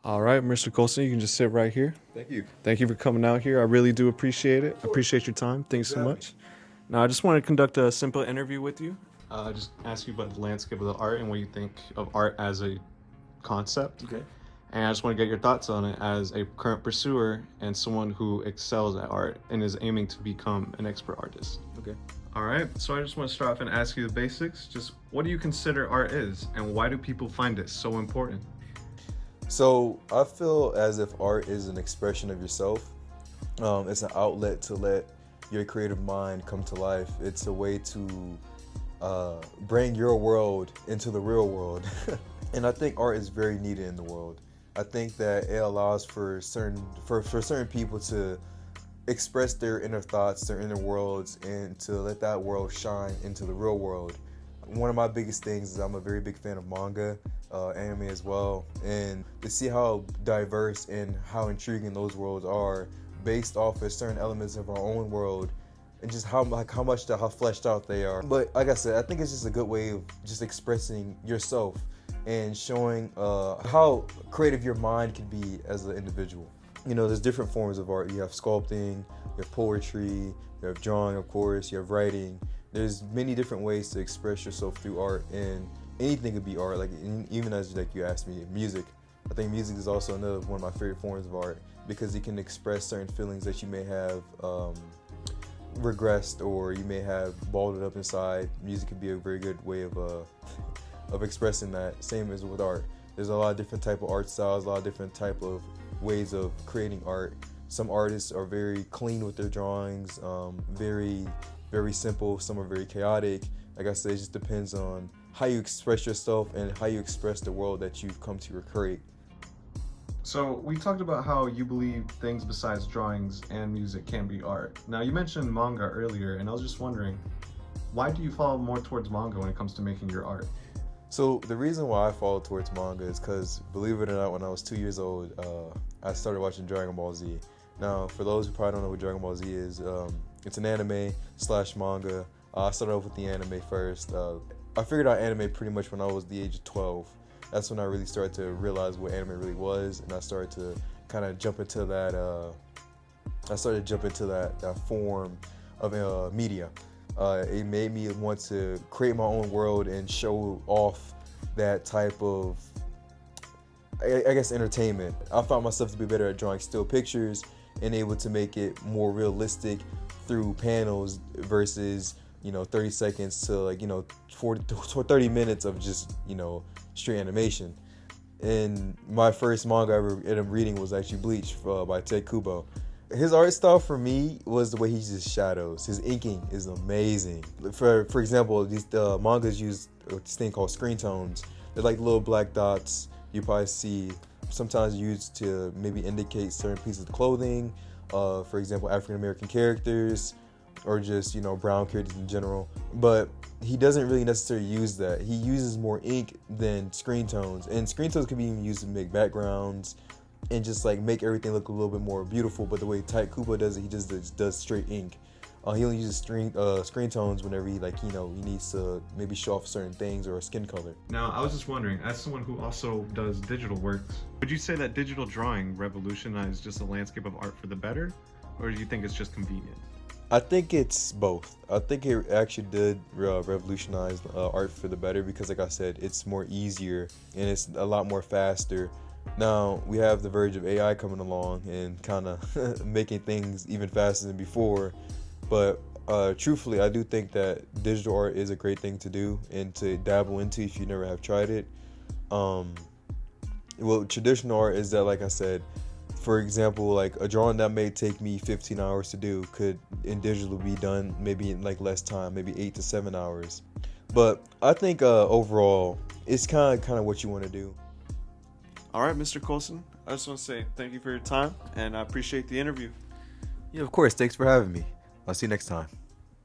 All right, Mr. Colson, you can just sit right here. Thank you. Thank you for coming out here. I really do appreciate it. Appreciate your time. Thanks so much. Now, I just want to conduct a simple interview with you. Just ask you about the landscape of the art and what you think of art as a concept. Okay. And I just want to get your thoughts on it as a current pursuer and someone who excels at art and is aiming to become an expert artist. Okay. All right, so I just want to start off and ask you the basics. Just what do you consider art is, and why do people find it so important? So I feel as if art is an expression of yourself. It's an outlet to let your creative mind come to life. It's a way to bring your world into the real world. And I think art is very needed in the world. I think that it allows for certain people to express their inner thoughts, their inner worlds, and to let that world shine into the real world. One of my biggest things is I'm a very big fan of manga, anime as well, and to see how diverse and how intriguing those worlds are based off of certain elements of our own world, and just how fleshed out they are. But like I said, I think it's just a good way of just expressing yourself and showing how creative your mind can be as an individual. You know, there's different forms of art. You have sculpting, you have poetry, you have drawing, of course, you have writing. There's many different ways to express yourself through art, and anything could be art. Like even as you asked me, music. I think music is also another one of my favorite forms of art because it can express certain feelings that you may have regressed or you may have balled it up inside. Music can be a very good way of expressing that. Same as with art. There's a lot of different type of art styles, a lot of different type of ways of creating art. Some artists are very clean with their drawings, very simple. Some are very chaotic. Like I said, it just depends on how you express yourself and how you express the world that you've come to create. So we talked about how you believe things besides drawings and music can be art. Now you mentioned manga earlier, and I was just wondering, why do you fall more towards manga when it comes to making your art? So the reason why I fall towards manga is because, believe it or not, when I was 2 years old, I started watching Dragon Ball Z. Now, for those who probably don't know what Dragon Ball Z is, it's an anime / manga. I started off with the anime first. I figured out anime pretty much when I was the age of 12. That's when I really started to realize what anime really was, and I started to kind of jump into that. That form of media. It made me want to create my own world and show off that type of, I guess, entertainment. I found myself to be better at drawing still pictures and able to make it more realistic through panels versus 30 seconds to 30 minutes of just straight animation. And my first manga I ever ended up reading was actually Bleach by Ted Kubo. His art style for me was the way he uses shadows. His inking is amazing. For example, these mangas use this thing called screen tones. They're like little black dots you probably see sometimes used to maybe indicate certain pieces of clothing. For example, African American characters or just brown characters in general. But he doesn't really necessarily use that. He uses more ink than screen tones, and screen tones can be even used to make backgrounds and just like make everything look a little bit more beautiful. But the way Type Kubo does it, he just does straight ink. He only uses screen tones whenever he needs to maybe show off certain things or a skin color. Now, I was just wondering, as someone who also does digital works, would you say that digital drawing revolutionized just the landscape of art for the better, or do you think it's just convenient? I think it's both. I think it actually did revolutionize art for the better because, like I said, it's more easier and it's a lot more faster. Now, we have the verge of AI coming along and kind of making things even faster than before. But truthfully, I do think that digital art is a great thing to do and to dabble into if you never have tried it. Traditional art is that, like I said, for example, like a drawing that may take me 15 hours to do could in digital be done maybe in like less time, maybe 8 to 7 hours. But I think overall, it's kind of what you want to do. All right, Mr. Colson, I just want to say thank you for your time, and I appreciate the interview. Yeah, of course. Thanks for having me. I'll see you next time.